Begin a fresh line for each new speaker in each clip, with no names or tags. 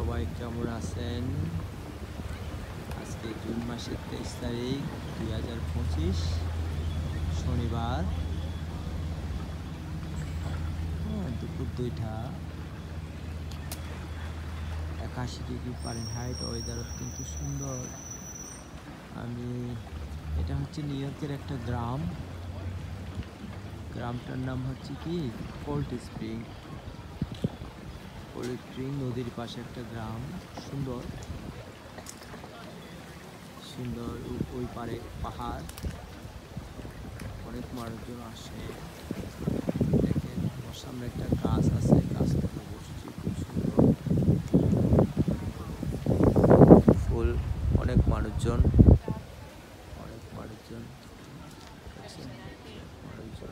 সবাই কেমন আছেন? আজকে জুন মাসের 23 তারিখ 2025 শনিবার, দুপুর 2টা, 81 ডিগ্রি ফারেনহাইট। ওয়েদার অত্যন্ত সুন্দর। এটা হচ্ছে নিউ ইয়র্কের একটা গ্রামটার নাম হচ্ছে কি কোল্ড স্প্রিং। নদীর পাশে একটা গ্রাম, সুন্দর সুন্দর। ওই পারে পাহাড়, অনেক মানুষজন আসে। দেখেন আমার সামনে একটা গাছ আছে, গাছটাতে বসছি, খুব সুন্দর ফুল। অনেক মানুষজন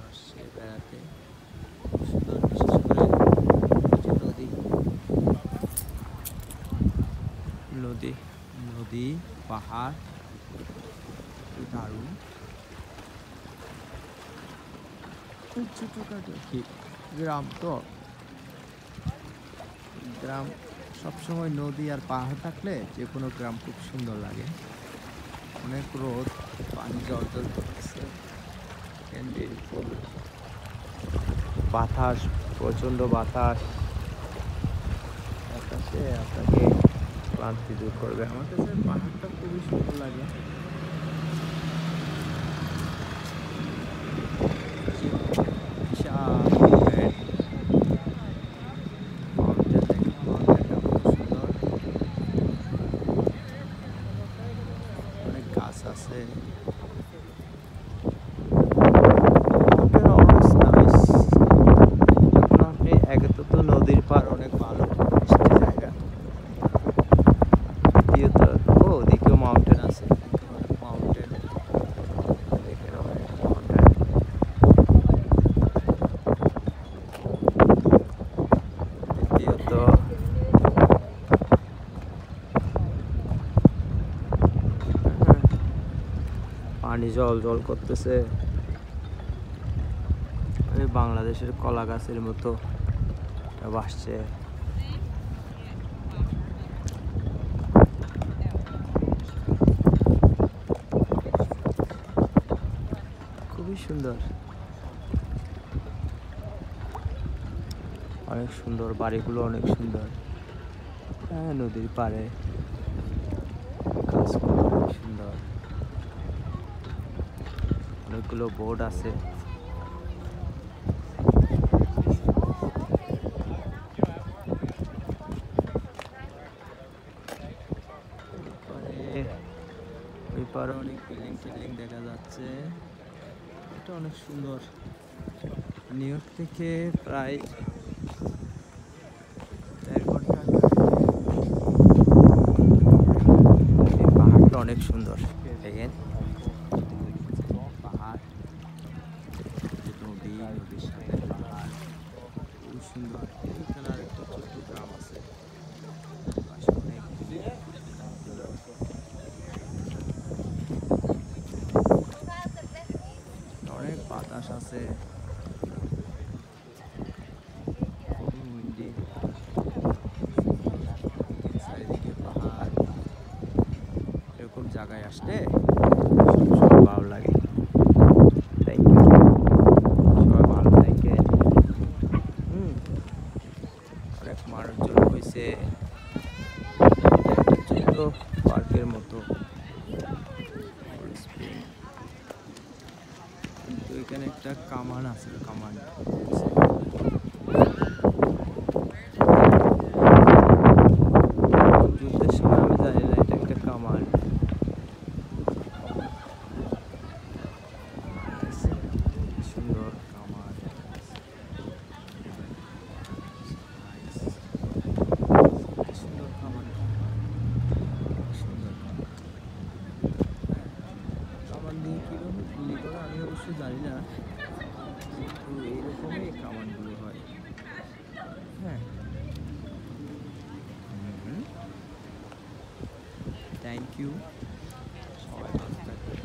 আসছে বেড়াতে। সুন্দর, বিশেষ করে নদী পাহাড়, দারুণ। ছোটখাটো গ্রাম, গ্রাম সবসময় নদী আর পাহাড় থাকলে যে কোনো গ্রাম খুব সুন্দর লাগে। অনেক রোদ, পানি জল করতেছে, বাতাস, প্রচণ্ড বাতাস। বাতাসে আপনাকে ক্লান্তি দূর করবে। আমার কাছে পাহাড়টা খুবই সুন্দর লাগে। অনেক গাছ আছে। নদীর পার অনেক ভালো মিষ্টি জায়গা। ওদিকেও মাউন্টেন আছে, মাউন্টেন। দ্বিতীয়ত পানি জল করতেছে, বাংলাদেশের কলা গাছের মতো ভাসছে। খুবই সুন্দর, অনেক সুন্দর। বাড়িগুলো অনেক সুন্দর। নদীর পাড়ে গাছগুলো অনেক সুন্দর। অনেকগুলো বোট আছে। ওই পারে অনেক বিল্ডিং দেখা যাচ্ছে। এটা অনেক সুন্দর। নিউ ইয়র্ক থেকে প্রায় 1.5 ঘন্টা। এই পাহাড়টা অনেক সুন্দর, দেখেন পাহাড়, নদীর সাথে পাহাড়, খুব সুন্দর। এখানে আর একটা ছোট্ট গ্রাম আছে, অনেক বাতাস আছে। চারিদিকে পাহাড়। এরকম জায়গায় আসলে সব ভালো লাগে। থ্যাংক ইউ, সবাই ভালো থাকে। অনেক মানুষজন হয়েছে। ছোট পার্কের মতো, কিন্তু এখানে একটা কামান আছে, যুদ্ধের সময় আমি জানি না এটা একটা কামান। সুন্দর কামান, সুন্দর কামান, কামান দিয়ে কীভাবে গুলি করে আমি অবশ্য জানি না, কিন্তু এইরকমই কামানগুলো হয়। থ্যাংক ইউ, সবাই ভালো থাকবেন।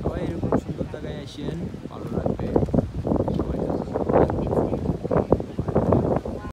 সবাই এরকম সুন্দর জায়গায় আসেন।